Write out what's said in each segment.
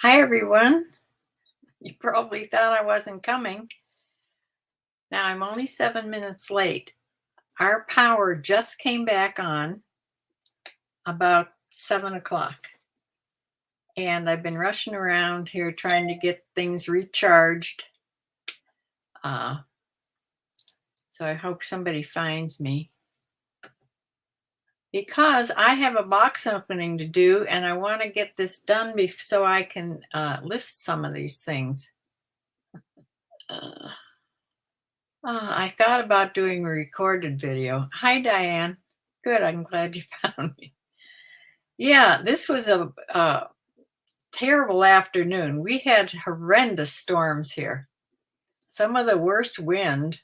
Hi, everyone. You probably thought I wasn't coming. Now, I'm only 7 minutes late. Our power just came back on about 7 o'clock. And I've been rushing around here trying to get things recharged. Uh, so I hope somebody finds me. Because I have a box opening to do, and I want to get this done so I can list some of these things. Uh, I thought about doing a recorded video. Hi, Diane. Good. I'm glad you found me. Yeah, this was a terrible afternoon. We had horrendous storms here. Some of the worst wind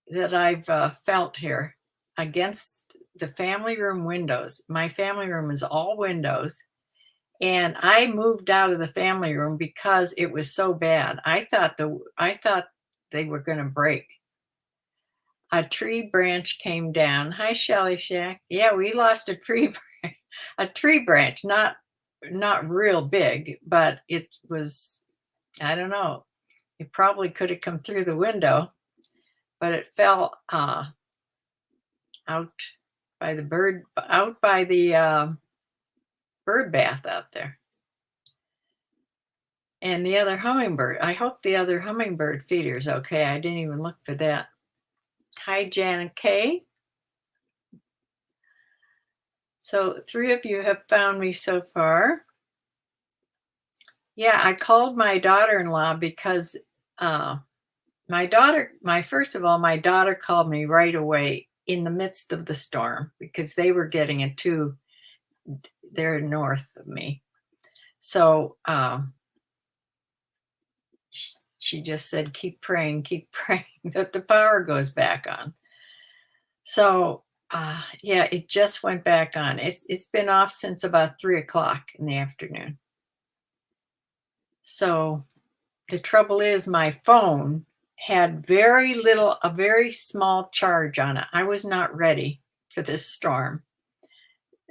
that I've felt here against the family room windows. My family room is all windows. And I moved out of the family room because it was so bad. I thought they were going to break. A tree branch came down. Hi, Shelly Shack. Yeah, we lost a tree a tree branch, not real big, but it was, I don't know. It probably could have come through the window, but it fell out by the bird bath out there. And the other hummingbird, I hope the other hummingbird feeder's okay. I didn't even look for that. Hi, Janet K. So 3 of you have found me so far. Yeah, I called my daughter-in-law because my daughter called me right away in the midst of the storm because they were getting it too. They're north of me. So she just said, keep praying that the power goes back on. So yeah, it just went back on. It's been off since about 3 o'clock in the afternoon. So the trouble is my phone had a very small charge on it. I was not ready for this storm.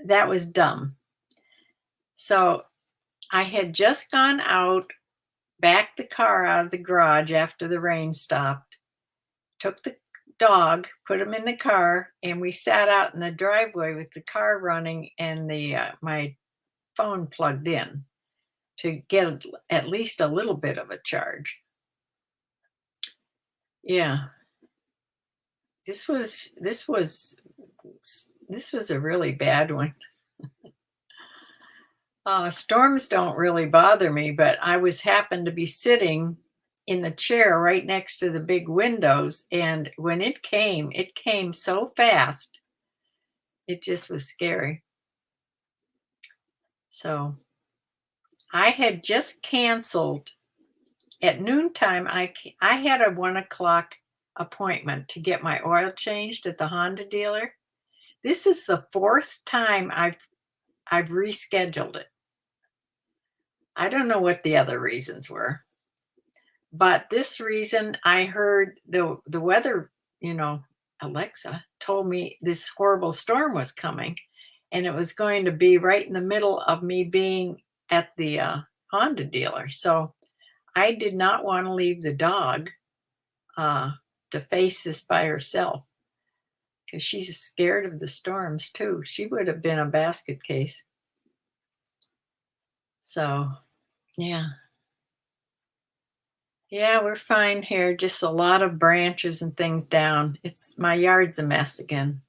That was dumb. So I had just gone out, backed the car out of the garage after the rain stopped, took the dog, put him in the car, and we sat out in the driveway with the car running and my phone plugged in to get at least a little bit of a charge. Yeah. This was a really bad one. Storms don't really bother me, but I happened to be sitting in the chair right next to the big windows, and when it came so fast. It just was scary. So I had just canceled at noontime. I had a 1 o'clock appointment to get my oil changed at the Honda dealer. This is the 4th time I've rescheduled it. I don't know what the other reasons were, but this reason, I heard the weather, Alexa told me this horrible storm was coming, and it was going to be right in the middle of me being at the Honda dealer. So I did not want to leave the dog to face this by herself because she's scared of the storms too. She would have been a basket case. So, yeah. Yeah, we're fine here. Just a lot of branches and things down. My yard's a mess again.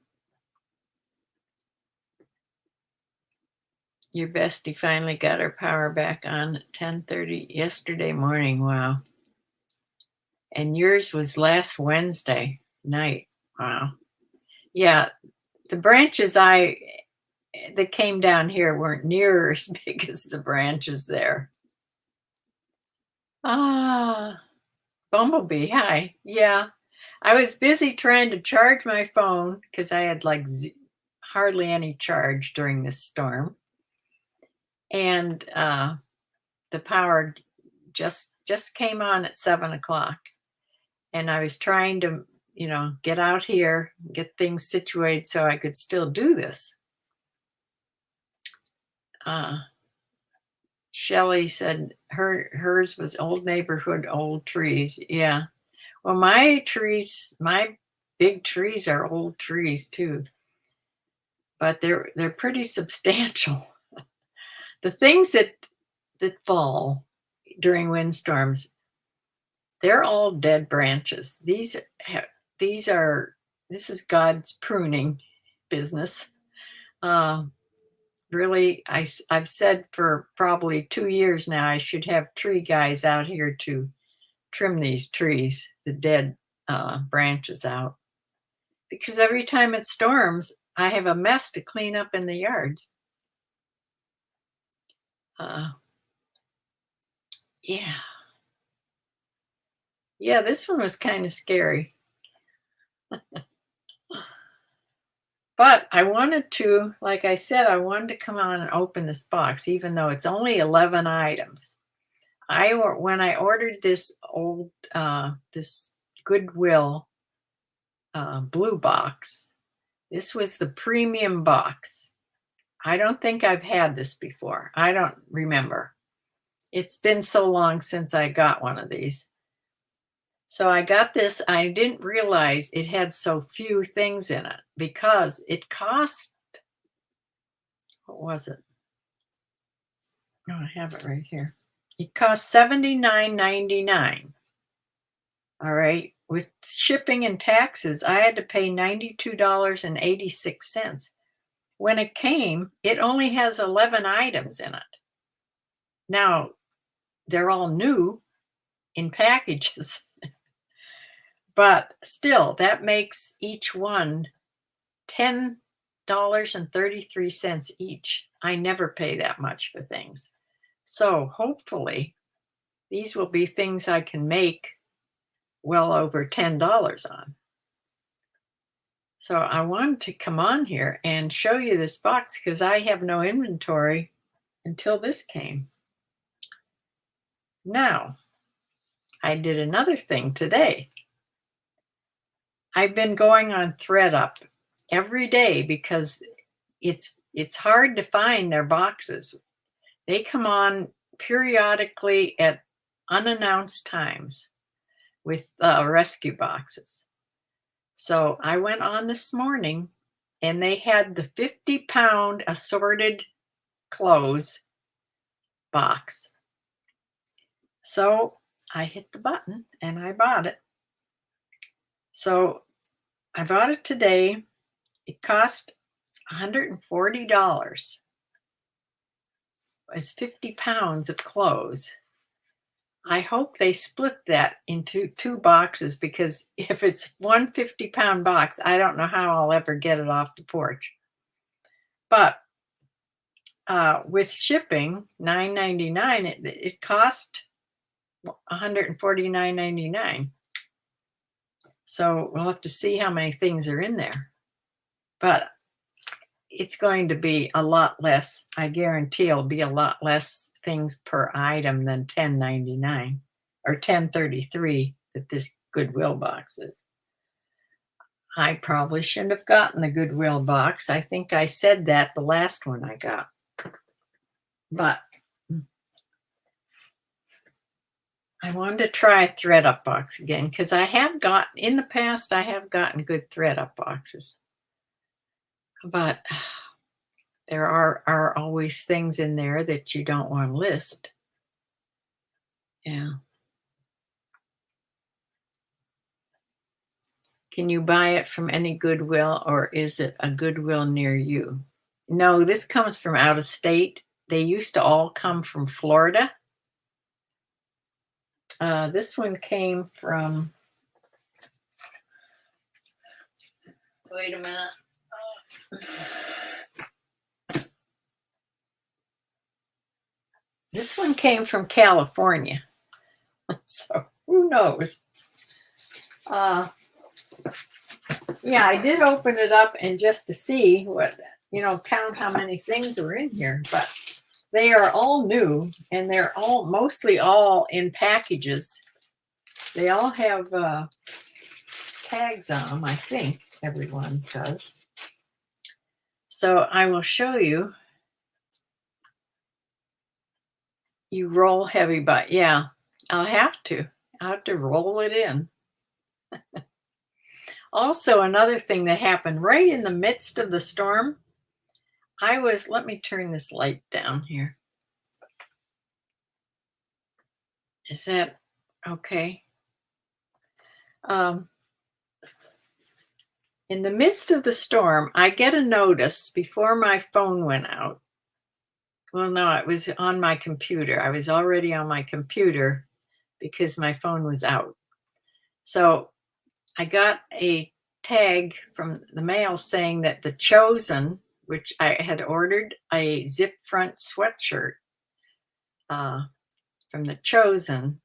Your bestie finally got her power back on at 10:30 yesterday morning. Wow. And yours was last Wednesday night. Wow. Yeah, the branches that came down here weren't near as big as the branches there. Bumblebee, hi. Yeah, I was busy trying to charge my phone because I had like hardly any charge during this storm. And the power just came on at 7 o'clock. And I was trying to, get out here, get things situated so I could still do this. Shelley said hers was old neighborhood, old trees. Yeah. Well, my big trees are old trees too, but they're pretty substantial. The things that fall during windstorms, they're all dead branches. These are this is God's pruning business. Uh, Really, I've said for probably 2 years now, I should have tree guys out here to trim these trees, the dead branches out. Because every time it storms, I have a mess to clean up in the yards. Uh, yeah. Yeah, this one was kind of scary. But I wanted to, like I said, I wanted to come on and open this box, even though it's only 11 items. When I ordered this this Goodwill Blue Box, this was the premium box. I don't think I've had this before. I don't remember. It's been so long since I got one of these. So I got this. I didn't realize it had so few things in it because it cost, what was it? Oh, I have it right here. It cost $79.99. All right. With shipping and taxes, I had to pay $92.86. When it came, it only has 11 items in it. Now, they're all new in packages, but still, that makes each one $10.33 each. I never pay that much for things. So hopefully, these will be things I can make well over $10 on. So I wanted to come on here and show you this box because I have no inventory until this came. Now, I did another thing today. I've been going on ThreadUp every day because it's hard to find their boxes. They come on periodically at unannounced times with rescue boxes. So I went on this morning and they had the 50-pound assorted clothes box. So I hit the button and I bought it. So I bought it today. It cost $140. It's 50 pounds of clothes. I hope they split that into 2 boxes because if it's one 50-pound box, I don't know how I'll ever get it off the porch. But with shipping, $9.99, it cost $149.99. So we'll have to see how many things are in there. But it's going to be a lot less. I guarantee it'll be a lot less things per item than $10.99 or $10.33 that this Goodwill box is. I probably shouldn't have gotten the Goodwill box. I think I said that the last one I got. But I wanted to try a ThreadUp box again because in the past, I have gotten good ThreadUp boxes. But there are always things in there that you don't want to list. Yeah. Can you buy it from any Goodwill or is it a Goodwill near you? No, this comes from out of state. They used to all come from Florida. This one came from, wait a minute. This one came from California. So who knows? Yeah, I did open it up and just to see what, count how many things are in here, but they are all new and they're mostly all in packages. They all have tags on them, I think everyone does. So I will show you. You roll heavy, but yeah, I'll have to. I'll have to roll it in. Also, another thing that happened right in the midst of the storm, let me turn this light down here. Is that okay? Um, in the midst of the storm, I get a notice before my phone went out. Well, no, it was on my computer. I was already on my computer because my phone was out. So I got a tag from the mail saying that The Chosen, which I had ordered a zip front sweatshirt from The Chosen,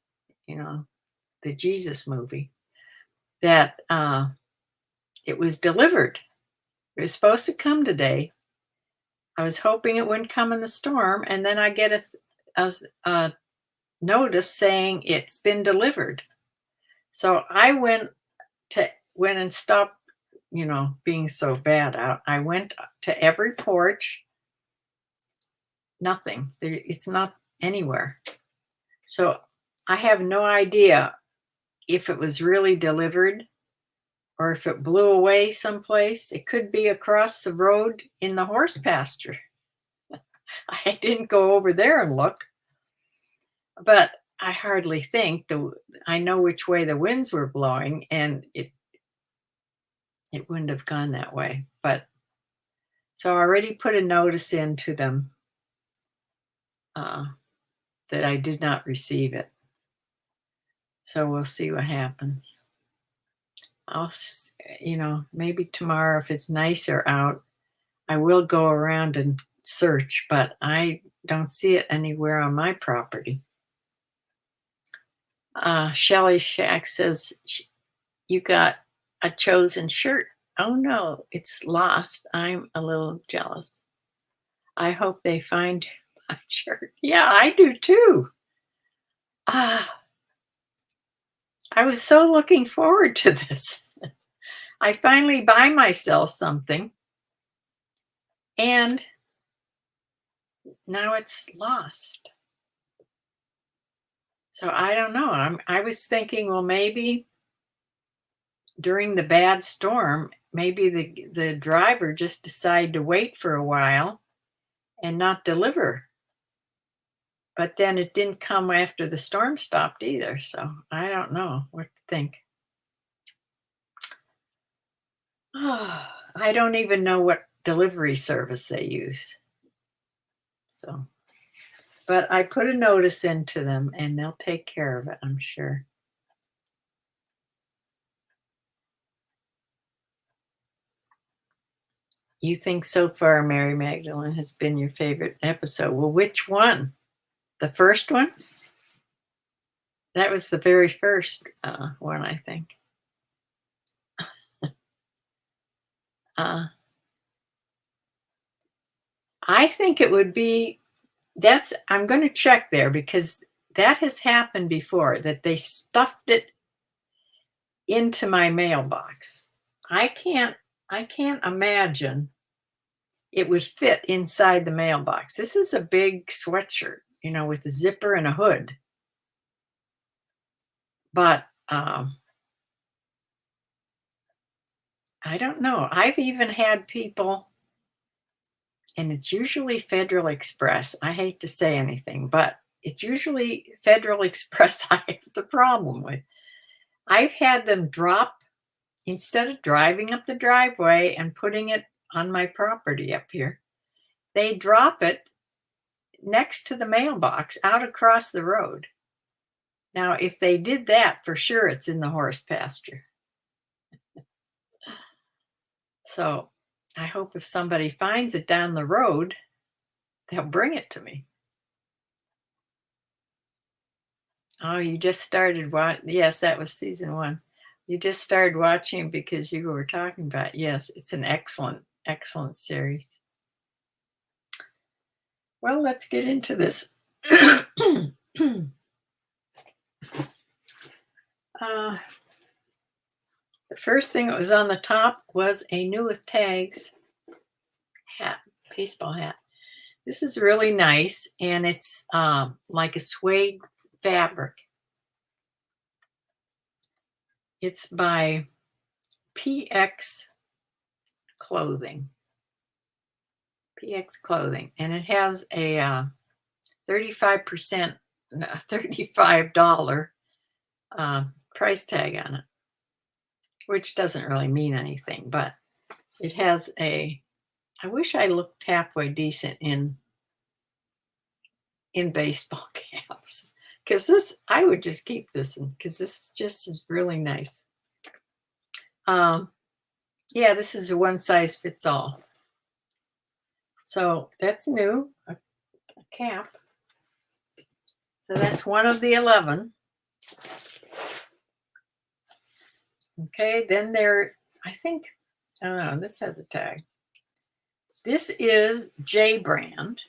the Jesus movie, that it was delivered. It was supposed to come today. I was hoping it wouldn't come in the storm, and then I get a notice saying it's been delivered. So I went and stopped, being so bad out. I went to every porch. Nothing. It's not anywhere. So I have no idea if it was really delivered or if it blew away someplace. It could be across the road in the horse pasture. I didn't go over there and look, but I hardly think I know which way the winds were blowing, and it wouldn't have gone that way. But so I already put a notice into them that I did not receive it. So we'll see what happens. I'll, maybe tomorrow, if it's nicer out, I will go around and search, but I don't see it anywhere on my property. Shelly Shack says, you got a Chosen shirt. Oh no, it's lost. I'm a little jealous. I hope they find my shirt. Yeah, I do too. I was so looking forward to this. I finally buy myself something, and now it's lost. So I don't know. I was thinking, well, maybe during the bad storm, maybe the driver just decided to wait for a while and not deliver. But then it didn't come after the storm stopped either. So I don't know what to think. Oh, I don't even know what delivery service they use. So, but I put a notice into them and they'll take care of it, I'm sure. You think so far Mary Magdalene has been your favorite episode. Well, which one? The first one? That was the very first one, I think. I think it would be, I'm going to check there because that has happened before, that they stuffed it into my mailbox. I can't imagine it would fit inside the mailbox. This is a big sweatshirt, with a zipper and a hood. But I don't know. I've even had people, and it's usually Federal Express. I hate to say anything, but it's usually Federal Express I have the problem with. I've had them drop, instead of driving up the driveway and putting it on my property up here, they drop it next to the mailbox out across the road. Now, if they did that, for sure it's in the horse pasture. So I hope if somebody finds it down the road, they'll bring it to me. Oh, you just started watching. Yes, that was season 1. You just started watching because you were talking about. Yes, it's an excellent, excellent series. Well, let's get into this. The first thing that was on the top was a new with tags hat, baseball hat. This is really nice, and it's like a suede fabric. It's by PX Clothing. PX Clothing, and it has a 35%, $35 price tag on it, which doesn't really mean anything, but it has a, I wish I looked halfway decent in baseball caps, because this, I would just keep this, because this just is really nice. Yeah, this is a one size fits all. So that's new, a cap. So that's one of the 11. Okay, then there, I think, oh, this has a tag. This is J brand.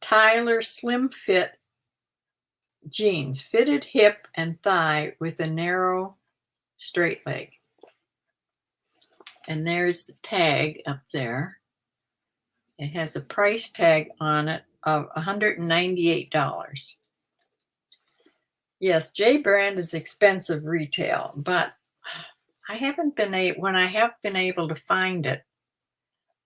Tyler Slim Fit jeans, fitted hip and thigh with a narrow straight leg. And there's the tag up there. It has a price tag on it of $198. Yes, J brand is expensive retail, but I haven't been when I have been able to find it,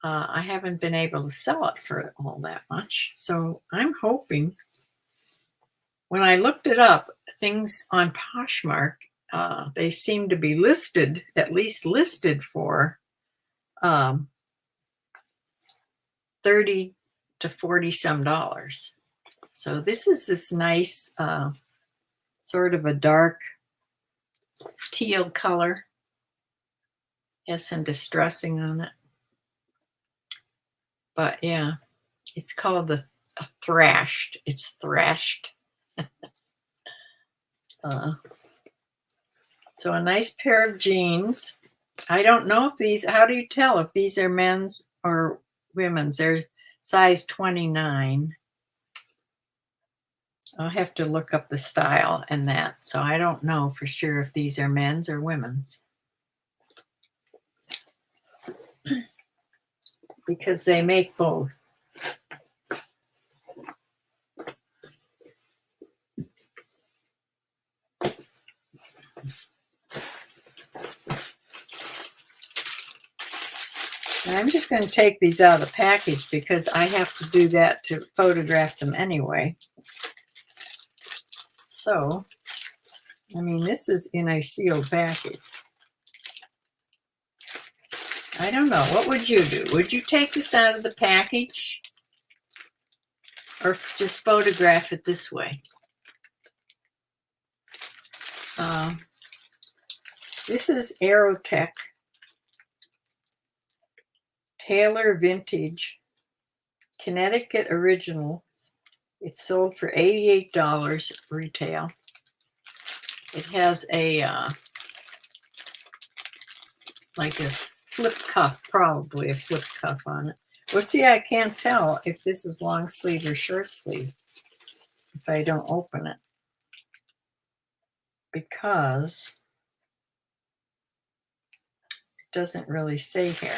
I haven't been able to sell it for all that much. So I'm hoping, when I looked it up, things on Poshmark, they seem to be listed, at least listed for 30 to 40 some dollars. So this is this nice sort of a dark teal color. Has some distressing on it. But yeah, it's called the thrashed. It's thrashed. So a nice pair of jeans. I don't know if these, how do you tell if these are men's or women's? They're size 29. I'll have to look up the style and that. So I don't know for sure if these are men's or women's, because they make both. And I'm just going to take these out of the package because I have to do that to photograph them anyway. So, I mean, this is in a sealed package. I don't know. What would you do? Would you take this out of the package or just photograph it this way? This is Aerotech Taylor Vintage Connecticut Original. It's sold for $88 retail. It has a like a flip cuff, probably a flip cuff on it. Well, see, I can't tell if this is long sleeve or short sleeve if I don't open it, because it doesn't really say here.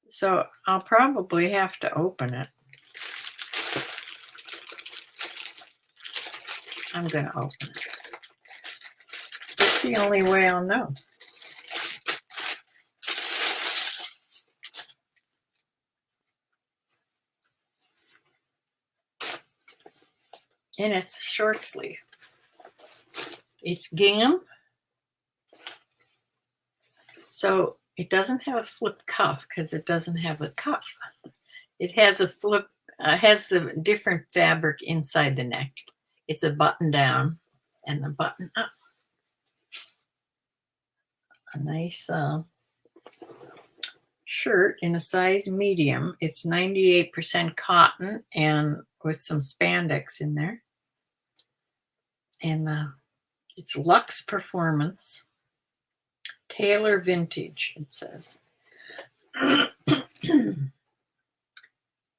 So I'll probably have to open it. I'm going to open it. It's the only way I'll know. And it's short sleeve. It's gingham. So it doesn't have a flip cuff because it doesn't have a cuff. It has a flip, has the different fabric inside the neck. It's a button down and a button up. A nice shirt in a size medium. It's 98% cotton and with some spandex in there. And it's Luxe Performance. Taylor Vintage, it says.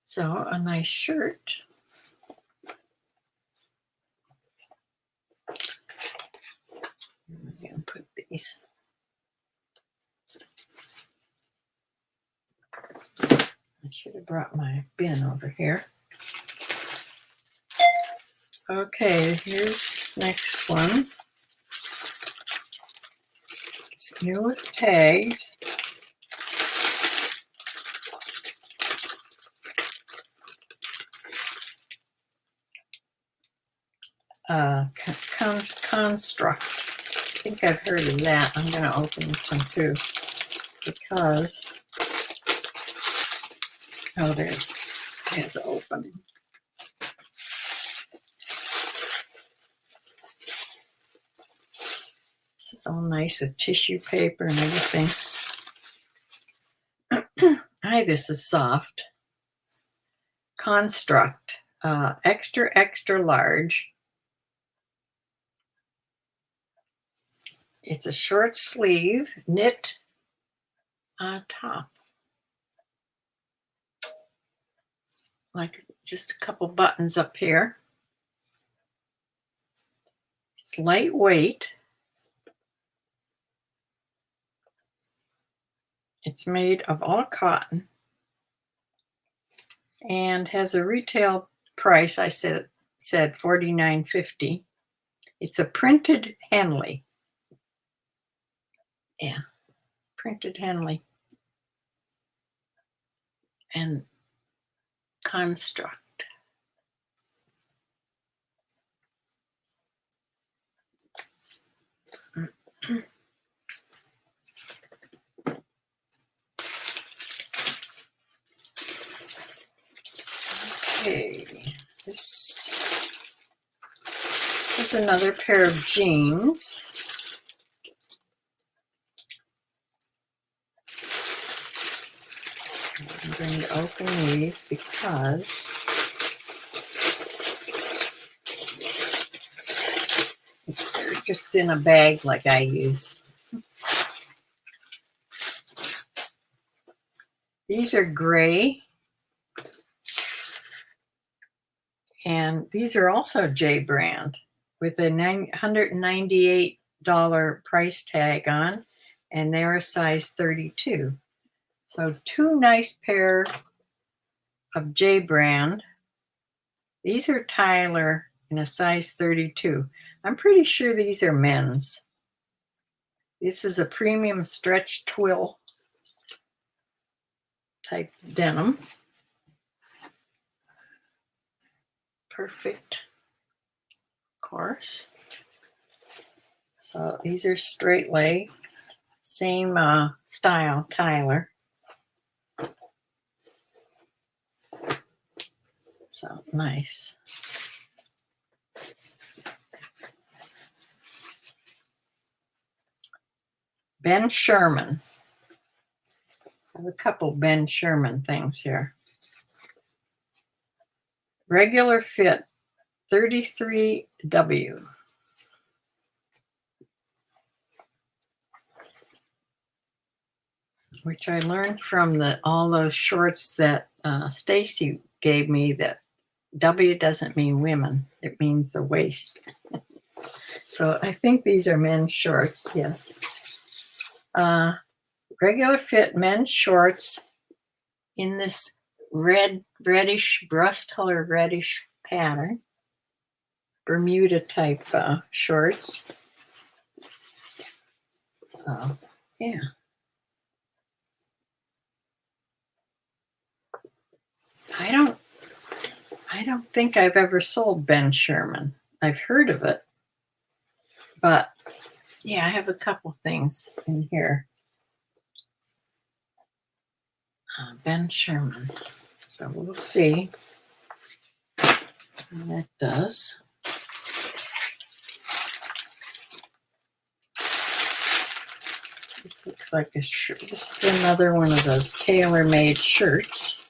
So a nice shirt. I'm going to put these. Should have brought my bin over here. Okay, here's next one. It's new with tags. Construct. I think I've heard of that. I'm going to open this one too because, oh, there it is open. This is all nice with tissue paper and everything. Hi, this is soft. Construct, extra, extra large. It's a short sleeve knit top. Like just a couple buttons up here. It's lightweight. It's made of all cotton and has a retail price, I said $49.50. It's a printed Henley. Yeah, printed Henley. And construct. Okay, this is another pair of jeans. I'm going to open these because they're just in a bag like I use. These are gray. And these are also J brand with a $198 price tag on, and they're a size 32. So two nice pair of J brand. These are Tyler in a size 32. I'm pretty sure these are men's. This is a premium stretch twill type denim. Perfect, of course. So these are straight leg, same style, Tyler. So nice. Ben Sherman. I have a couple Ben Sherman things here. Regular fit 33W. Which I learned from all those shorts that Stacy gave me, that W doesn't mean women, it means the waist. So I think these are men's shorts, yes. Regular fit men's shorts in this reddish, rust colored reddish pattern. Bermuda type shorts. Yeah. I don't think I've ever sold Ben Sherman. I've heard of it, but yeah, I have a couple things in here. Ben Sherman. So we'll see how that does. This looks like a shirt. This is another one of those tailor-made shirts.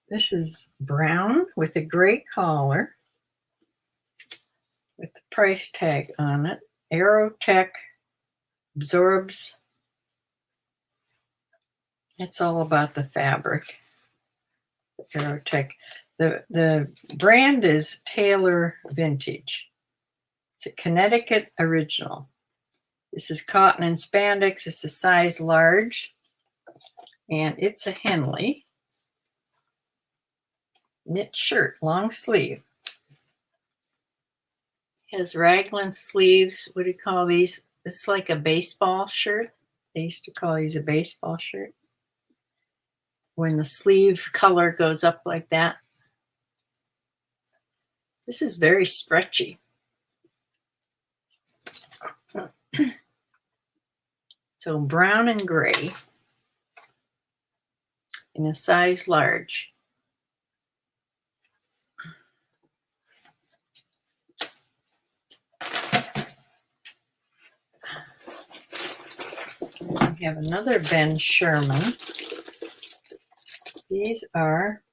This is brown with a gray collar with the price tag on it. Aerotech absorbs. It's all about the fabric. Aerotech. The brand is Taylor Vintage. It's a Connecticut original. This is cotton and spandex. It's a size large, and it's a Henley knit shirt, long sleeve. It has raglan sleeves. What do you call these? It's like a baseball shirt. They used to call these a baseball shirt. When the sleeve color goes up like that. This is very stretchy. So brown and gray in a size large. We have another Ben Sherman. These are,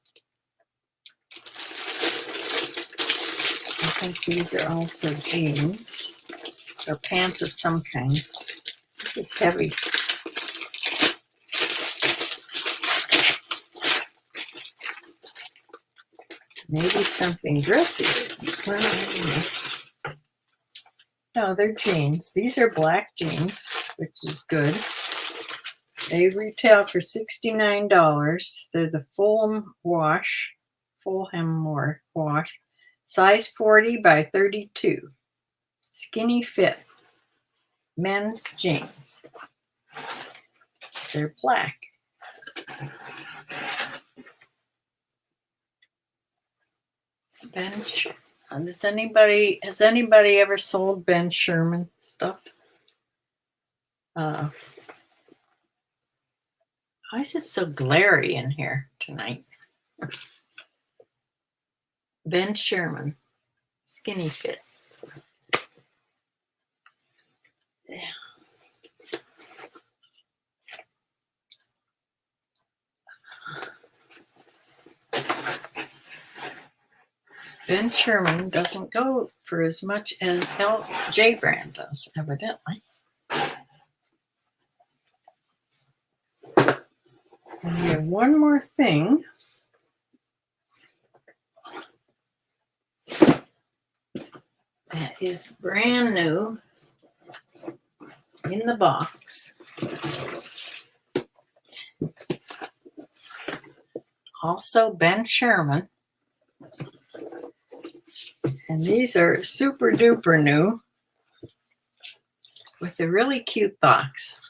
I think these are also jeans or pants of some kind. This is heavy. Maybe something dressy. Well, I don't know. No, they're jeans. These are black jeans, which is good. They retail for $69. They're the Fulham wash, size 40 by 32. Skinny fit. Men's jeans. They're black. Has anybody ever sold Ben Sherman stuff? Why is it so glary in here tonight? Ben Sherman, skinny fit. Yeah. Ben Sherman doesn't go for as much as J brand does, evidently. And we have one more thing. That is brand new in the box. Also Ben Sherman. And these are super duper new with a really cute box.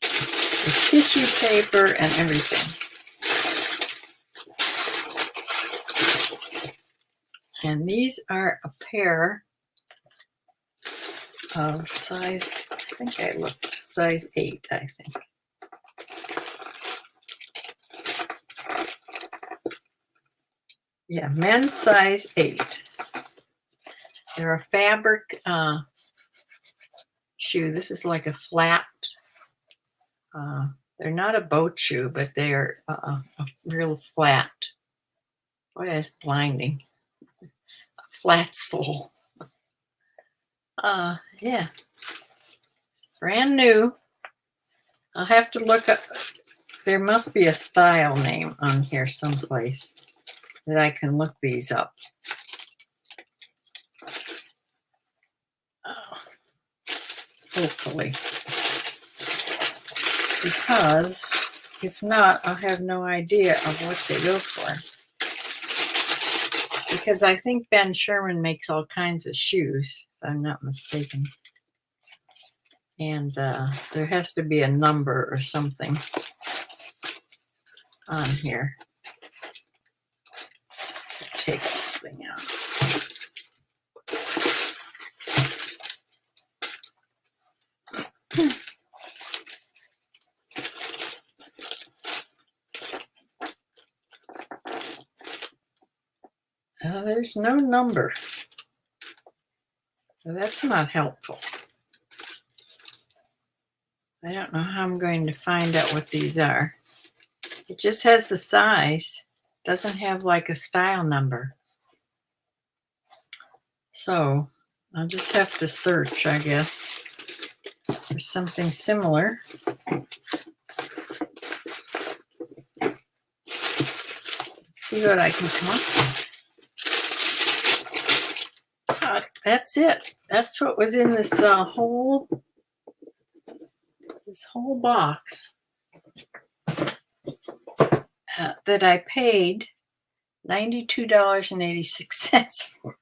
With tissue paper and everything. And these are a pair of size, I think I looked, size 8, I think. Yeah, men's size 8. They're a fabric shoe. This is like a flat, they're not a boat shoe, but they're a real flat. Boy, that's blinding. A flat sole. Yeah. Brand new. I'll have to look up. There must be a style name on here someplace that I can look these up. Hopefully. Because if not, I'll have no idea of what they go for. Because I think Ben Sherman makes all kinds of shoes, if I'm not mistaken. And there has to be a number or something on here. Take this thing out. There's no number. So that's not helpful. I don't know how I'm going to find out what these are. It just has the size. Doesn't have like a style number. So I'll just have to search, I guess, for something similar. Let's see what I can come up with. That's it. That's what was in this whole box that I paid $92.86 for.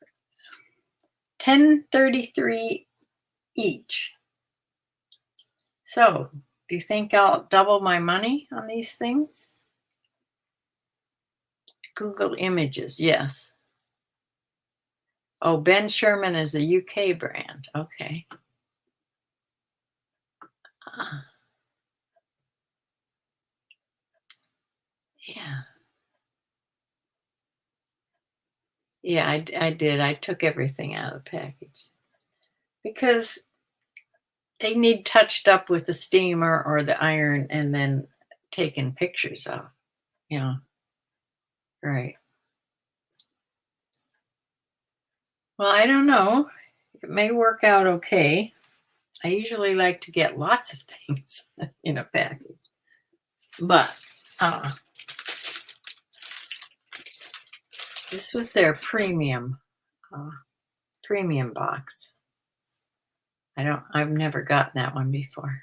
$10.33 each. So, do you think I'll double my money on these things? Google Images, yes. Oh, Ben Sherman is a UK brand. Okay. Yeah. Yeah, I did. I took everything out of the package because they need touched up with the steamer or the iron and then taken pictures of, you know. Right. Well, I don't know. It may work out okay. I usually like to get lots of things in a package. But this was their premium box. I've never gotten that one before.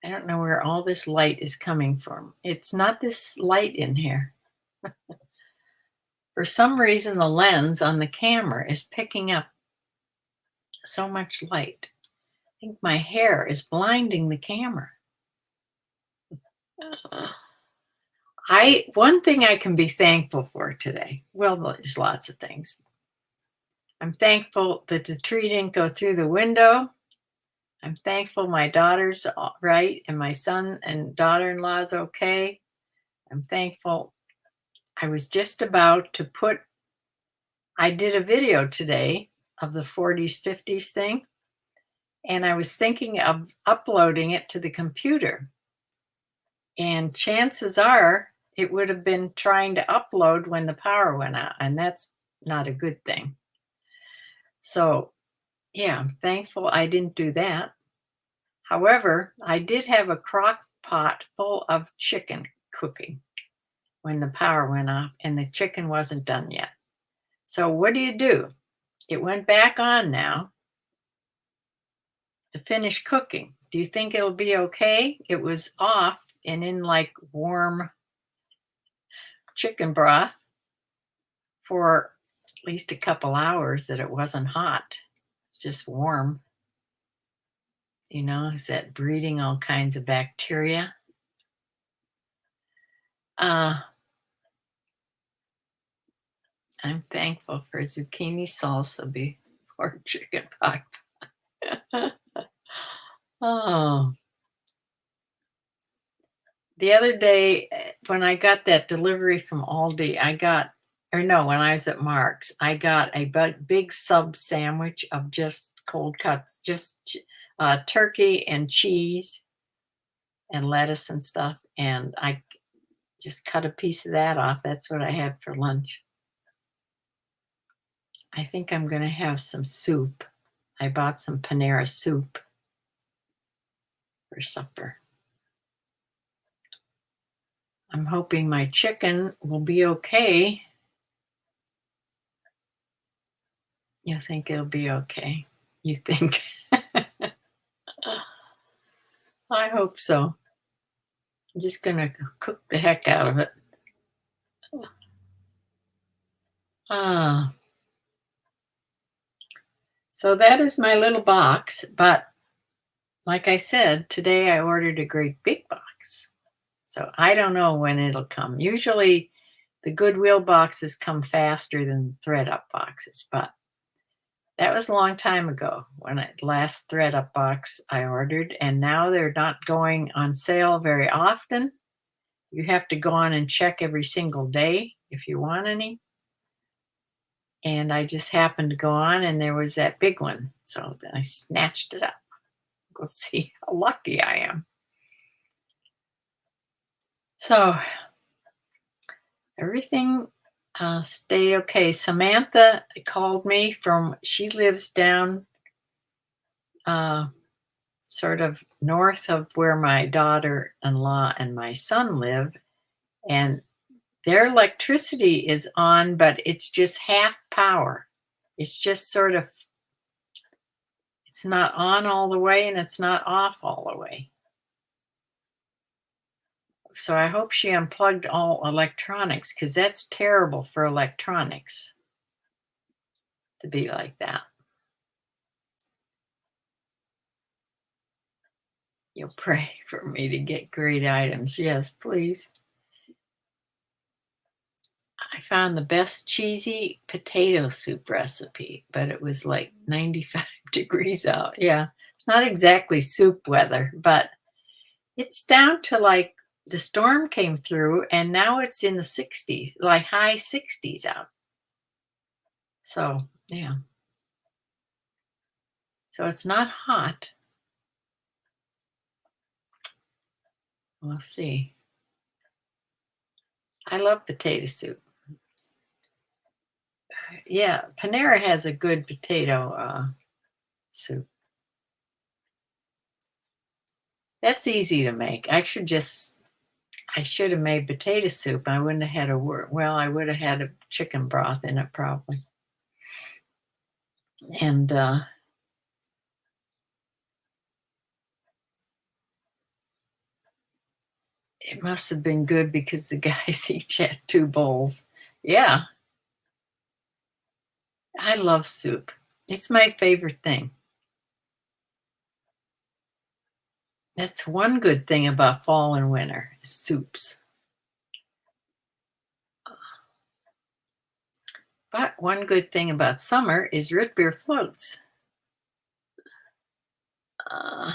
I don't know where all this light is coming from. It's not this light in here. For some reason, the lens on the camera is picking up so much light. I think my hair is blinding the camera. One thing I can be thankful for today. Well, there's lots of things. I'm thankful that the tree didn't go through the window. I'm thankful my daughter's all right and my son and daughter-in-law's okay. I'm thankful I was just about to I did a video today of the 40s, 50s thing, and I was thinking of uploading it to the computer. And chances are it would have been trying to upload when the power went out, and that's not a good thing. So, yeah, I'm thankful I didn't do that. However, I did have a crock pot full of chicken cooking when the power went off, and the chicken wasn't done yet. So what do? It went back on now to finish cooking. Do you think it'll be okay? It was off and in like warm chicken broth for at least a couple hours that it wasn't hot. It's just warm. You know, is that breeding all kinds of bacteria? I'm thankful for zucchini salsa before chicken pot pie. Oh. The other day when I got that delivery from Aldi, when I was at Mark's, I got a big sub sandwich of just cold cuts, just turkey and cheese and lettuce and stuff. And I just cut a piece of that off. That's what I had for lunch. I think I'm going to have some soup. I bought some Panera soup for supper. I'm hoping my chicken will be okay. You think it'll be okay? You think? I hope so. I'm just going to cook the heck out of it. So that is my little box. But like I said, today I ordered a great big box. So I don't know when it'll come. Usually the Goodwill boxes come faster than the thread-up boxes, but that was a long time ago when last thread-up box I ordered, and now they're not going on sale very often. You have to go on and check every single day if you want any. And I just happened to go on, and there was that big one. So then I snatched it up. We'll see how lucky I am. So everything stayed okay. Samantha called me she lives down sort of north of where my daughter-in-law and my son live. And Their electricity is on, but it's just half power. It's just sort of, it's not on all the way and it's not off all the way. So I hope she unplugged all electronics, because that's terrible for electronics to be like that. You'll pray for me to get great items. Yes, please. I found the best cheesy potato soup recipe, but it was like 95 degrees out. Yeah, it's not exactly soup weather, but it's down to like the storm came through and now it's in the 60s, like high 60s out. So, yeah. So it's not hot. We'll see. I love potato soup. Yeah, Panera has a good potato soup. That's easy to make. I should have made potato soup. I wouldn't have had well, I would have had a chicken broth in it probably. And it must have been good because the guys each had 2 bowls. Yeah, I love soup. It's my favorite thing. That's one good thing about fall and winter, is soups. But one good thing about summer is root beer floats. Uh,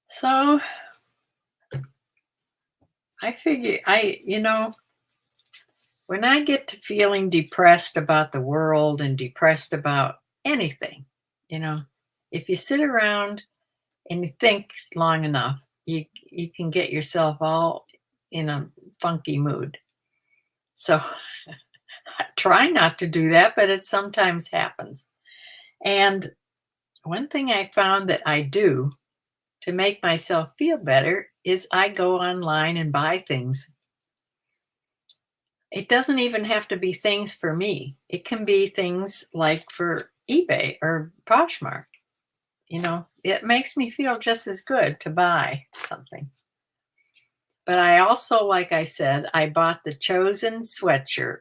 so I figure when I get to feeling depressed about the world and depressed about anything, if you sit around and you think long enough, you can get yourself all in a funky mood. So I try not to do that, but it sometimes happens. And one thing I found that I do to make myself feel better is I go online and buy things. It doesn't even have to be things for me. It can be things like for eBay or Poshmark. It makes me feel just as good to buy something. But I also, like I said, I bought the Chosen sweatshirt.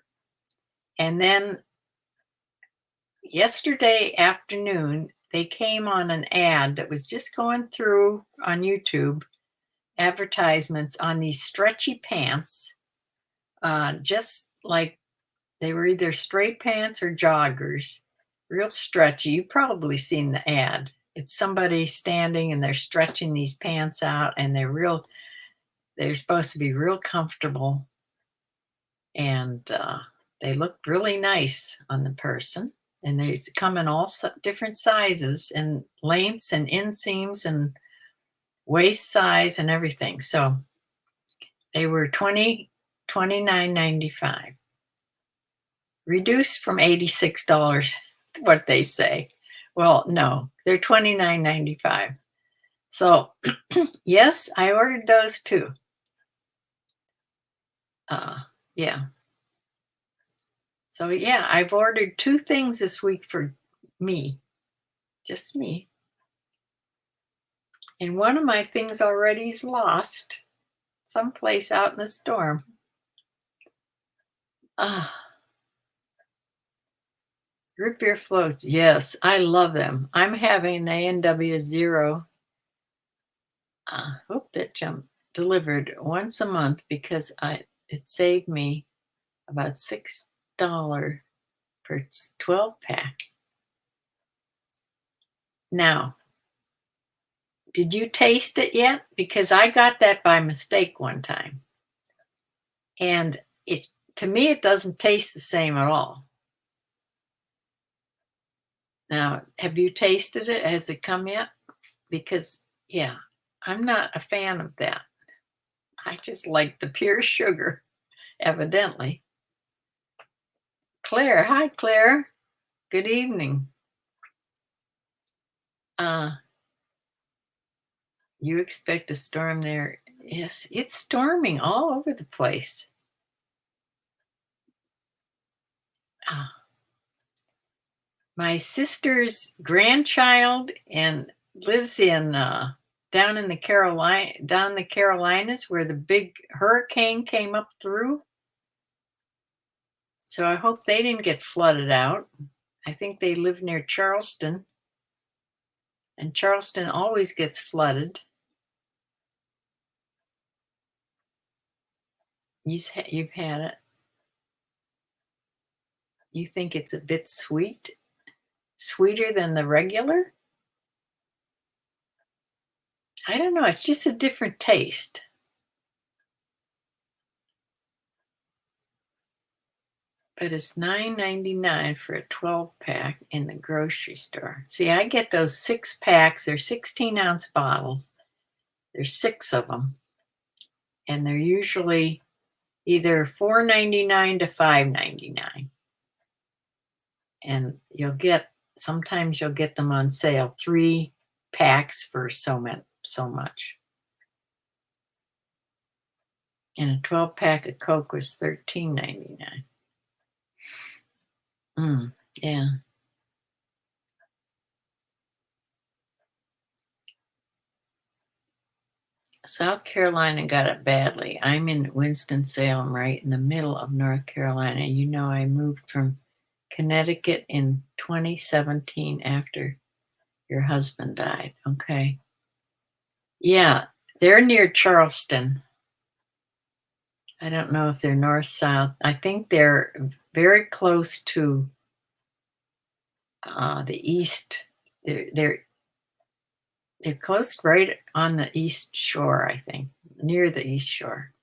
And then yesterday afternoon, they came on an ad that was just going through on YouTube, advertisements on these stretchy pants, just like they were either straight pants or joggers, real stretchy. You've probably seen the ad. It's somebody standing and they're stretching these pants out, and they're supposed to be real comfortable, and they look really nice on the person. And they come in all different sizes and lengths and inseams and waist size and everything. So they were $29.95, reduced from $86, what they say. Well, no, they're $29.95. So yes, I ordered those too. Yeah. So yeah, I've ordered 2 things this week for me, just me. And one of my things already is lost someplace out in the storm. Ah, root beer floats. Yes, I love them. I'm having an A&W Zero. Hope that jump delivered once a month, because it saved me about $6 per 12 pack. Now, did you taste it yet? Because I got that by mistake one time. And to me, it doesn't taste the same at all. Now, have you tasted it? Has it come yet? Because, yeah, I'm not a fan of that. I just like the pure sugar, evidently. Claire, hi, Claire. Good evening. You expect a storm there? Yes, it's storming all over the place. Ah, my sister's grandchild and lives in down the Carolinas where the big hurricane came up through. So I hope they didn't get flooded out. I think they live near Charleston, and Charleston always gets flooded. You've had it. You think it's a bit sweet? Sweeter than the regular? I don't know, it's just a different taste. But it's $9.99 for a 12-pack in the grocery store. See, I get those 6 packs. They're 16-ounce bottles. There's 6 of them, and they're usually either $4.99 to $5.99. And sometimes you'll get them on sale, 3 packs for so much. And a 12-pack of Coke was $13.99. Yeah. South Carolina got it badly. I'm in Winston-Salem, right in the middle of North Carolina. You know, I moved from Connecticut in 2017 after your husband died. Okay. Yeah, they're near Charleston. I don't know if they're north, south. I think they're very close to the east. They're close right on the east shore, I think, near the east shore.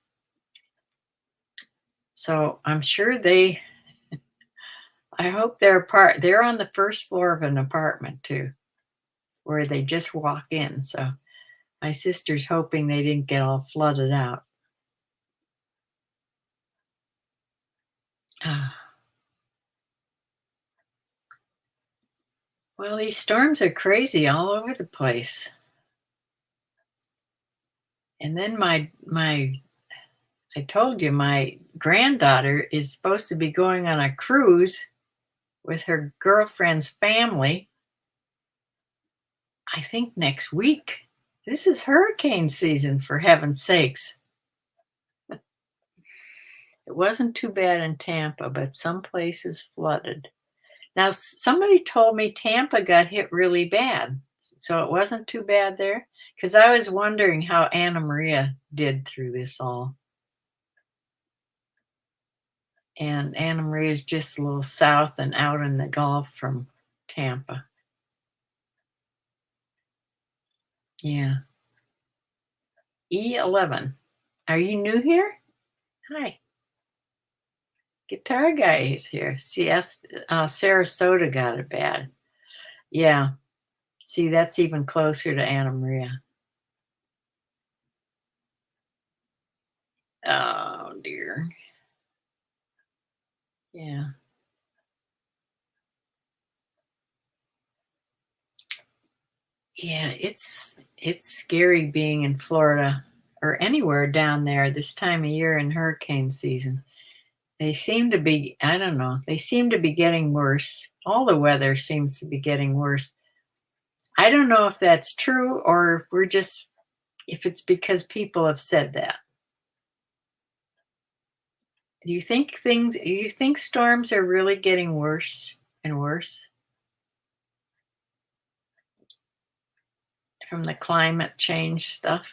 So I'm sure I hope they're on the first floor of an apartment too, where they just walk in. So my sister's hoping they didn't get all flooded out. Ah, well, these storms are crazy all over the place. And then I told you my granddaughter is supposed to be going on a cruise with her girlfriend's family, I think next week. This is hurricane season, for heaven's sakes. It wasn't too bad in Tampa, but some places flooded. Now, somebody told me Tampa got hit really bad, so it wasn't too bad there. Because I was wondering how Anna Maria did through this all. And Anna Maria is just a little south and out in the Gulf from Tampa. Yeah. E11. Are you new here? Hi. Guitar guy is here. CS, Sarasota got it bad. Yeah. See, that's even closer to Anna Maria. Oh, dear. Yeah. Yeah, it's scary being in Florida or anywhere down there this time of year in hurricane season. They seem to be, I don't know, they seem to be getting worse. All the weather seems to be getting worse. I don't know if that's true or if it's because people have said that. Do you think storms are really getting worse and worse from the climate change stuff?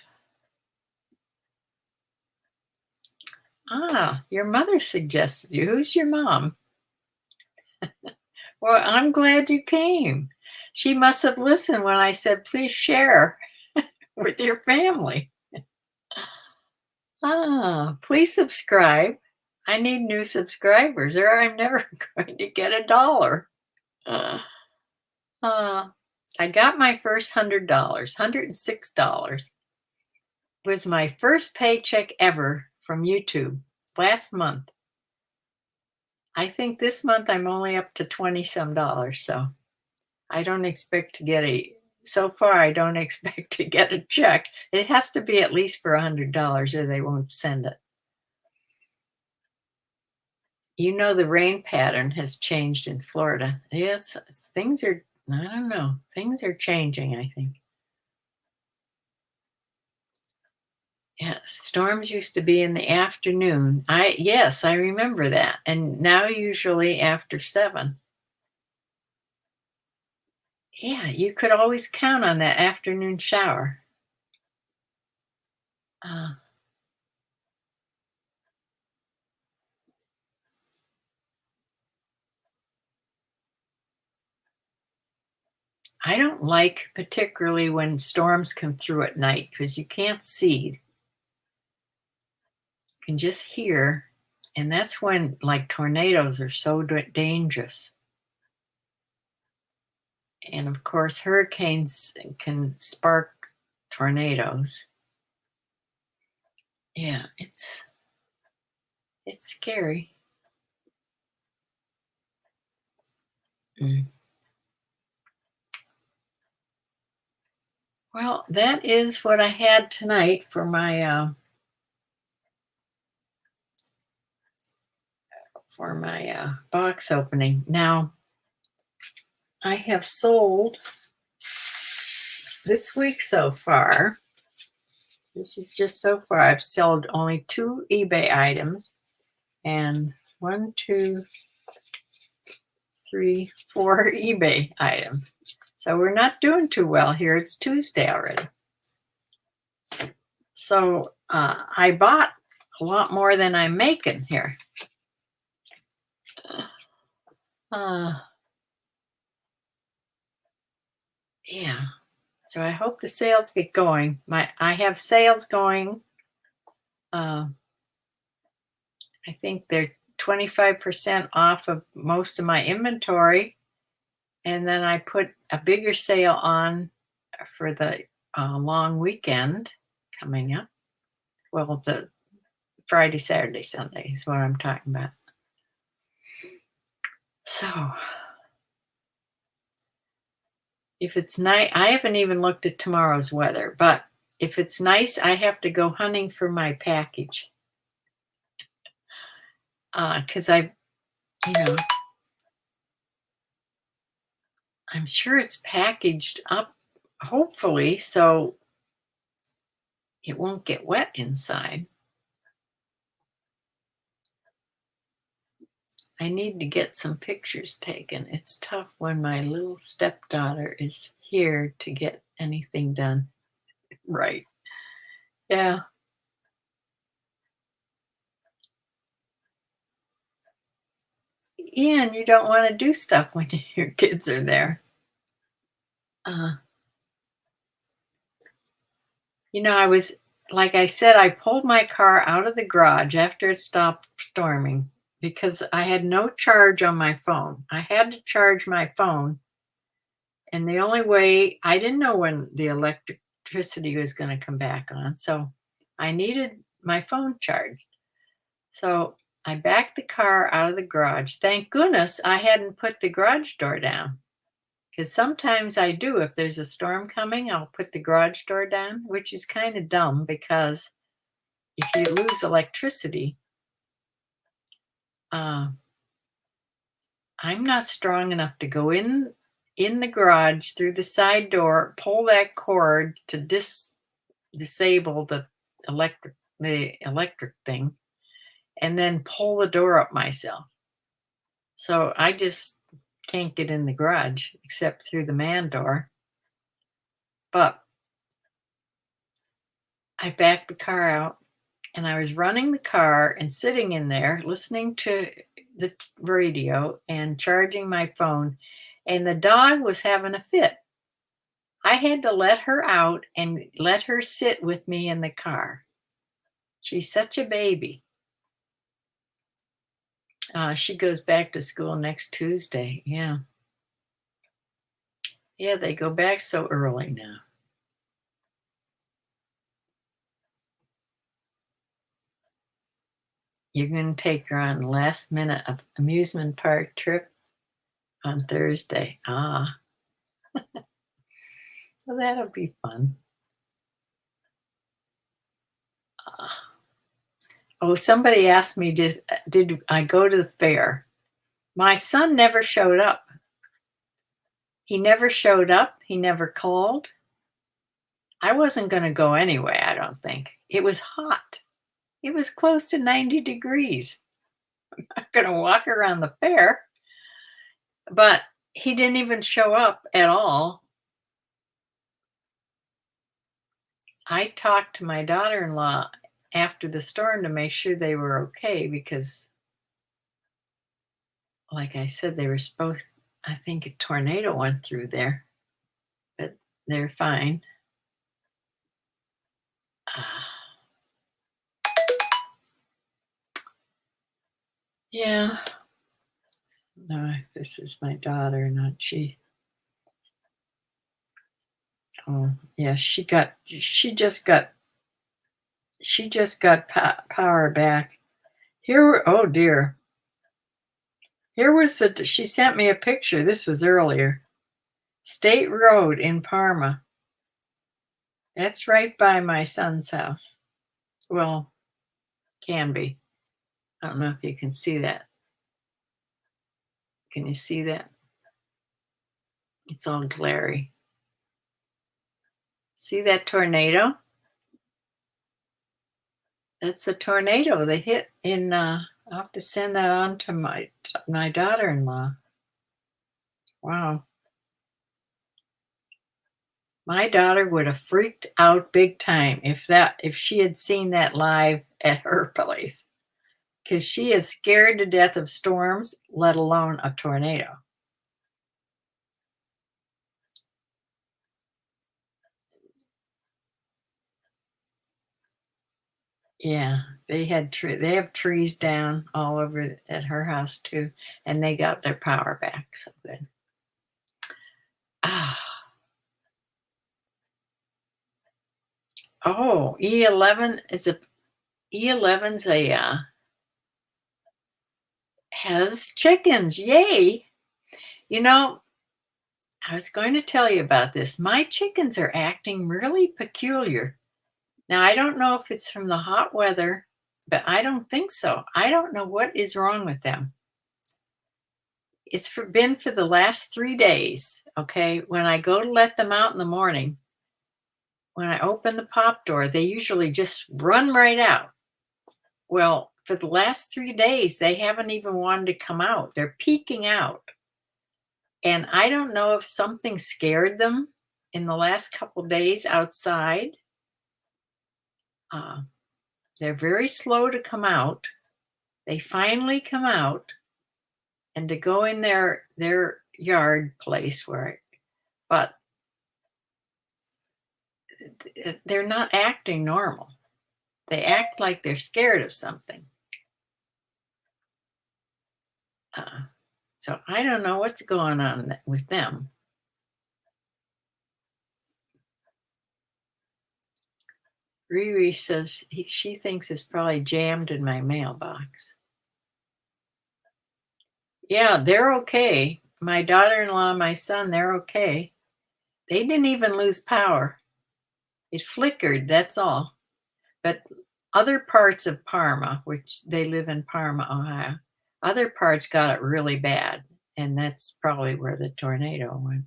Ah, your mother suggested you. Who's your mom? Well, I'm glad you came. She must have listened when I said, please share with your family. Ah, please subscribe. I need new subscribers or I'm never going to get $1. Uh, I got my first $100, $106 was my first paycheck ever from YouTube last month. I think this month I'm only up to 20 some dollars, so I don't expect to get so far, I don't expect to get a check. It has to be at least for $100 or they won't send it. You know, the rain pattern has changed in Florida. Yes, things are, I don't know, things are changing, I think. Yeah, storms used to be in the afternoon. Yes, I remember that. And now usually after 7. Yeah, you could always count on that afternoon shower. Uh, I don't like particularly when storms come through at night because you can't see, you can just hear. And that's when, like, tornadoes are so dangerous. And of course, hurricanes can spark tornadoes. Yeah, it's scary. Mm. Well, that is what I had tonight for my box opening. Now, I have sold this week so far. This is just so far. I've sold only 2 eBay items and 1, 2, 3, 4 eBay items. So we're not doing too well here. It's Tuesday already. So I bought a lot more than I'm making here. Uh, yeah. So I hope the sales get going. I have sales going. Uh, I think they're 25% off of most of my inventory. And then I put a bigger sale on for the long weekend coming up. Well, the Friday, Saturday, Sunday is what I'm talking about. So if it's nice, I haven't even looked at tomorrow's weather, but if it's nice, I have to go hunting for my package. Because you know, I'm sure it's packaged up, hopefully, so it won't get wet inside. I need to get some pictures taken. It's tough when my little stepdaughter is here to get anything done. Right. Yeah. Yeah, and you don't want to do stuff when your kids are there. Uh, I was, like I said, I pulled my car out of the garage after it stopped storming because I had no charge on my phone. I had to charge my phone. And the only way, I didn't know when the electricity was going to come back on. So I needed my phone charged. So I backed the car out of the garage. Thank goodness I hadn't put the garage door down. Because sometimes I do. If there's a storm coming, I'll put the garage door down, which is kind of dumb because if you lose electricity, uh, I'm not strong enough to go in the garage through the side door, pull that cord to disable the electric thing, and then pull the door up myself. So I just can't get in the garage except through the man door. But I backed the car out and I was running the car and sitting in there listening to the radio and charging my phone, and the dog was having a fit. I had to let her out and let her sit with me in the car. She's such a baby. She goes back to school next Tuesday. Yeah. Yeah, they go back so early now. You're going to take her on last minute amusement park trip on Thursday. Ah, So that'll be fun. Uh, oh, somebody asked me, did I go to the fair? My son never showed up. He never showed up. He never called. I wasn't going to go anyway, I don't think. It was hot. It was close to 90 degrees. I'm not going to walk around the fair. But he didn't even show up at all. I talked to my daughter-in-law after the storm to make sure they were okay because, like I said, they were supposed, I think a tornado went through there, but they're fine. Yeah. No, this is my daughter, not she. Oh, yeah, she just got power back. Oh dear. Here was she sent me a picture. This was earlier. State Road in Parma. That's right by my son's house. Well, can be. I don't know if you can see that. Can you see that? It's all glary. See that tornado? That's a tornado they hit in, I'll have to send that on to my daughter-in-law. Wow. My daughter would have freaked out big time if she had seen that live at her place. Because she is scared to death of storms, let alone a tornado. Yeah, they have trees down all over at her house too, and they got their power back. So good. Ah, oh, E11's has chickens. Yay! You know, I was going to tell you about this. My chickens are acting really peculiar. Now, I don't know if it's from the hot weather, but I don't think so. I don't know what is wrong with them. It's been for the last 3 days, okay? When I go to let them out in the morning, when I open the pop door, they usually just run right out. Well, for the last 3 days, they haven't even wanted to come out. They're peeking out. And I don't know if something scared them in the last couple days outside. Uh, they're very slow to come out. They finally come out and to go in their yard place but they're not acting normal. They act like they're scared of something. Uh, so I don't know what's going on with them. Riri says she thinks it's probably jammed in my mailbox. Yeah, they're okay. My daughter-in-law, my son, they're okay. They didn't even lose power. It flickered, that's all. But other parts of Parma, which they live in Parma, Ohio, other parts got it really bad. And that's probably where the tornado went.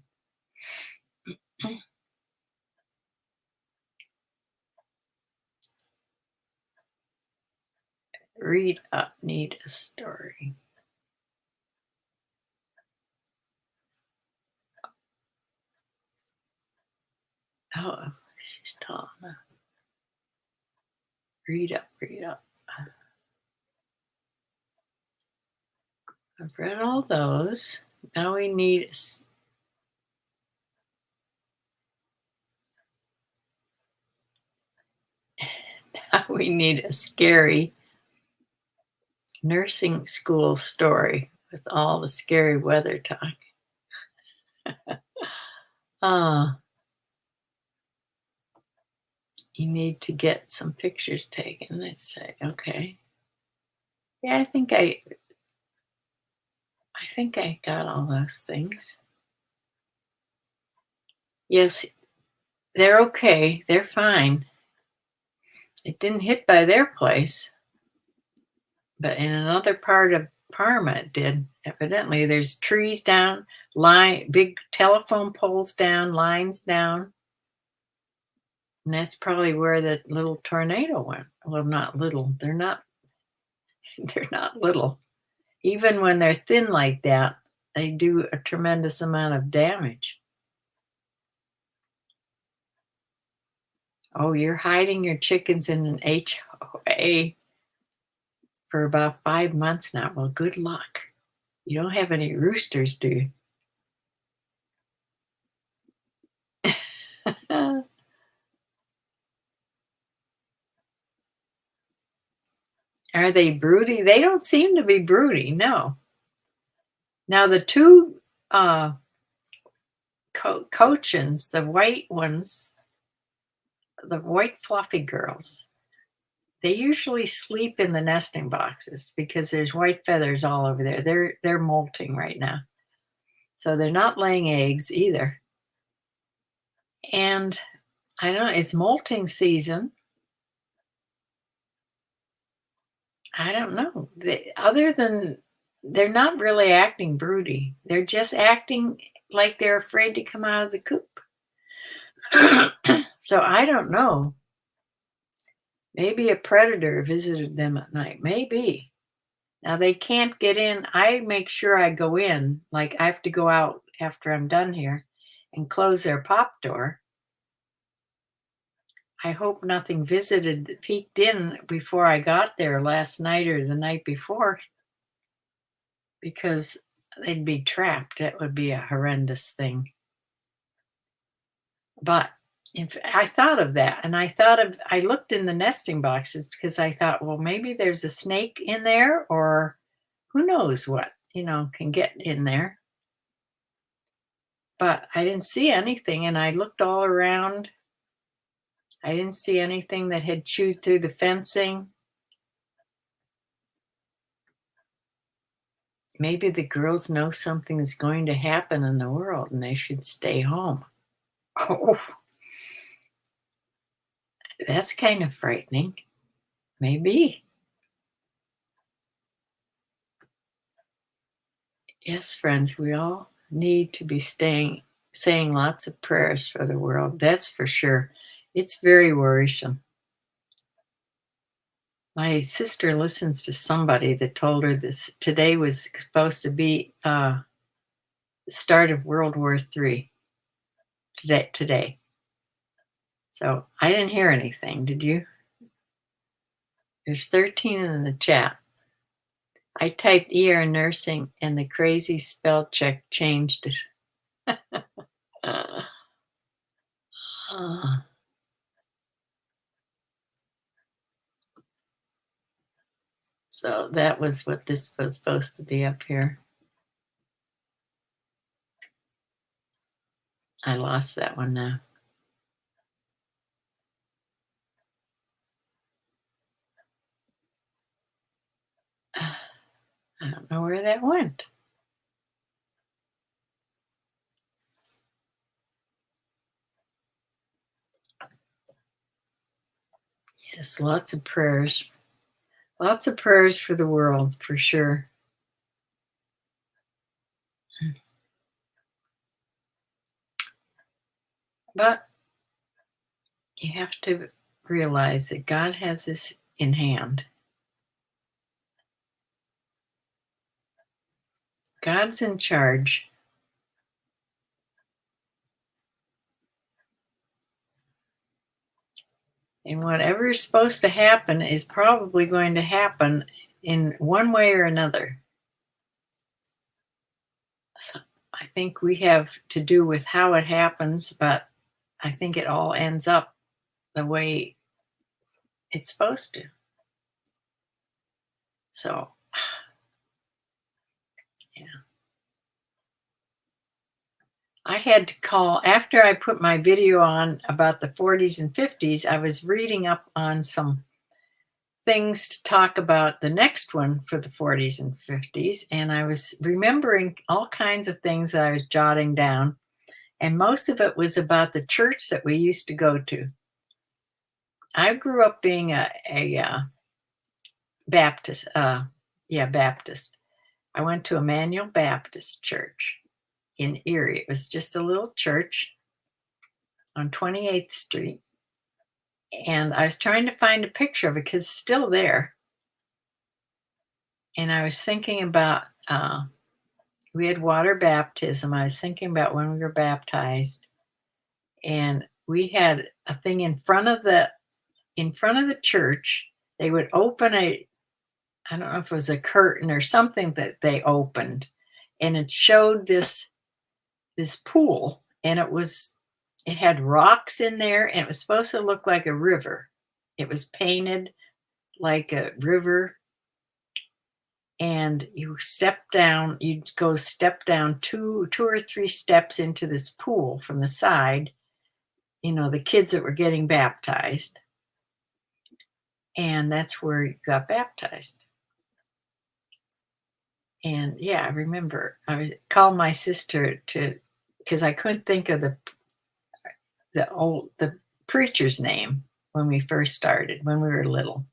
Read up, need a story. Oh, she's tall enough. Read up, read up. I've read all those. Now we need a scary nursing school story with all the scary weather talk. Ah, you need to get some pictures taken. Let's say, okay. Yeah, I think I got all those things. Yes, They're okay. They're fine. It didn't hit by their place, but in another part of Parma it did. Evidently, there's trees down, big telephone poles down, lines down. And that's probably where the little tornado went. Well, not little. They're not they're not little. Even when they're thin like that, they do a tremendous amount of damage. Oh, you're hiding your chickens in an HOA for about 5 months now. Well, good luck. You don't have any roosters, do you? Are they broody? They don't seem to be broody, no. Now the two cochins, the white ones, the white fluffy girls, they usually sleep in the nesting boxes because there's white feathers all over there. They're molting right now. So they're not laying eggs either. And I don't know, it's molting season. I don't know. Other than they're not really acting broody. They're just acting like they're afraid to come out of the coop. So I don't know. Maybe a predator visited them at night. Maybe. Now they can't get in. I make sure I go in. Like I have to go out after I'm done here and close their pop door. I hope nothing peeked in before I got there last night or the night before, because they'd be trapped. That would be a horrendous thing. But if I thought of that, and I looked in the nesting boxes because I thought, well, maybe there's a snake in there, or who knows what, can get in there. But I didn't see anything, and I looked all around. I didn't see anything that had chewed through the fencing. Maybe the girls know something is going to happen in the world and they should stay home. Oh, that's kind of frightening. Maybe. Yes, friends, we all need to be saying lots of prayers for the world. That's for sure. It's very worrisome. My sister listens to somebody that told her this today was supposed to be the start of World War III. Today. So I didn't hear anything. Did you? There's 13 in the chat. I typed ER nursing and the crazy spell check changed it. uh, uh. So that was what this was supposed to be up here. I lost that one now. I don't know where that went. Yes, lots of prayers. Lots of prayers for the world, for sure. But you have to realize that God has this in hand. God's in charge. And whatever is supposed to happen is probably going to happen in one way or another. So I think we have to do with how it happens, but I think it all ends up the way it's supposed to. So, yeah. I had to call after I put my video on about the 40s and 50s. I was reading up on some things to talk about the next one for the 40s and 50s, and I was remembering all kinds of things that I was jotting down. And most of it was about the church that we used to go to. I grew up being a Baptist, Baptist. I went to Emmanuel Baptist Church in Erie. It was just a little church on 28th Street. And I was trying to find a picture of it because it's still there. And I was thinking about, we had water baptism. I was thinking about when we were baptized. And we had a thing in front of the church. They would open I don't know if it was a curtain or something that they opened, and it showed this pool, and it had rocks in there, and it was supposed to look like a river. It was painted like a river, and you'd go step down two or three steps into this pool from the side, the kids that were getting baptized. And that's where you got baptized. And yeah, I remember I called my sister because I couldn't think of the preacher's name when we first started, when we were little,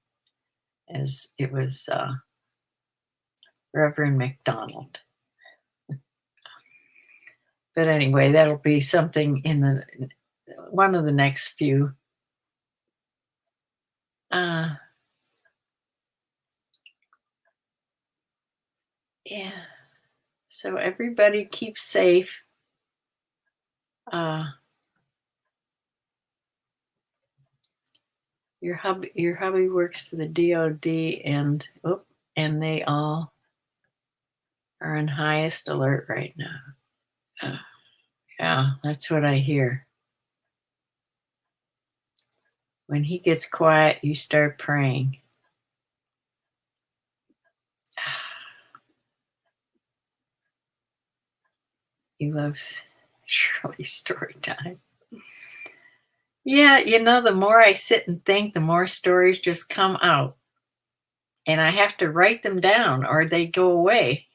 as it was Reverend McDonald. But anyway, that'll be something in one of the next few. Yeah. So everybody keep safe. Your hubby works for the DOD, and they all are on highest alert right now. Yeah, that's what I hear. When he gets quiet, you start praying. He loves Shirley's story time. Yeah, the more I sit and think, the more stories just come out. And I have to write them down or they go away.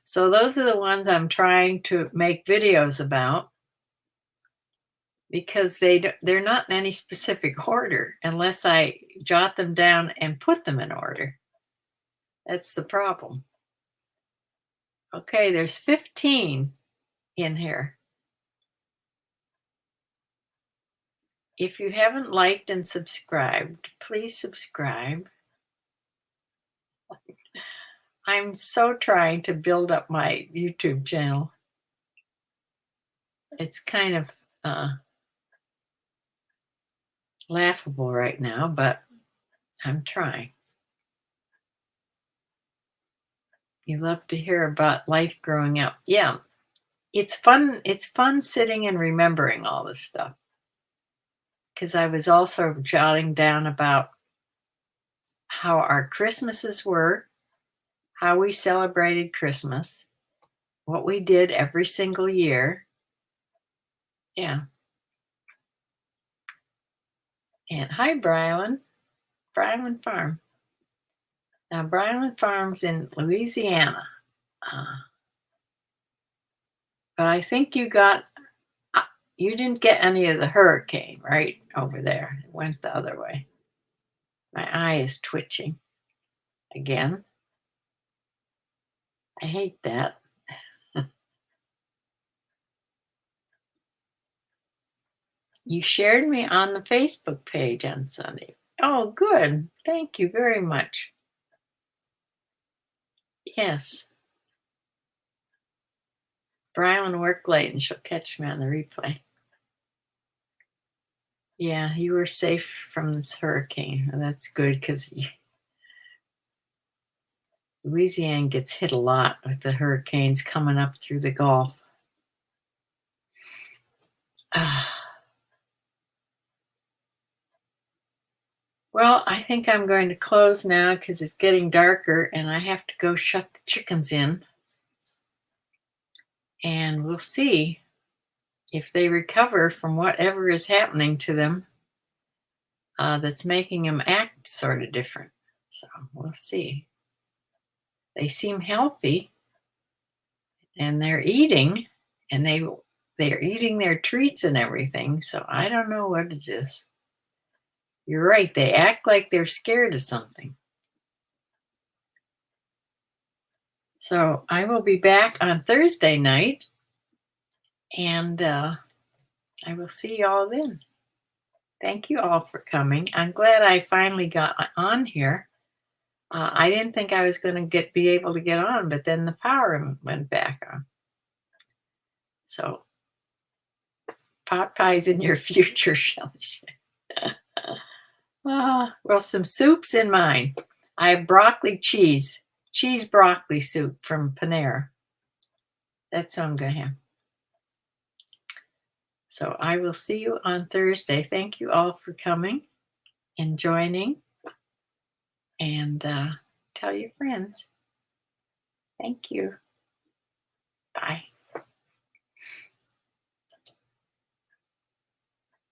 So those are the ones I'm trying to make videos about, because they're not in any specific order unless I jot them down and put them in order. That's the problem. Okay, there's 15 in here. If you haven't liked and subscribed, please subscribe. I'm so trying to build up my YouTube channel. It's kind of laughable right now, but I'm trying. You love to hear about life growing up. Yeah, it's fun. It's fun sitting and remembering all this stuff, because I was also jotting down about how our Christmases were, how we celebrated Christmas, what we did every single year. Yeah. And hi, Brylan Farm. Now, Brylan Farm's in Louisiana. But I think you didn't get any of the hurricane right over there. It went the other way. My eye is twitching again. I hate that. You shared me on the Facebook page on Sunday. Oh, good. Thank you very much. Yes. Brylan worked late and she'll catch me on the replay. Yeah, you were safe from this hurricane. That's good, because Louisiana gets hit a lot with the hurricanes coming up through the Gulf. Well, I think I'm going to close now because it's getting darker and I have to go shut the chickens in. And we'll see if they recover from whatever is happening to them that's making them act sort of different. So we'll see. They seem healthy and they're eating, and they they're eating their treats and everything, so I don't know what it is. You're right, they act like they're scared of something. So I will be back on Thursday night, and I will see you all then. Thank you all for coming. I'm glad I finally got on here. I didn't think I was going to be able to get on, but then the power went back on. So pot pie's in your future, Shelley. Well, some soup's in mine. I have broccoli cheese broccoli soup from Panera. That's what I'm going to have. So I will see you on Thursday. Thank you all for coming and joining. And tell your friends. Thank you. Bye.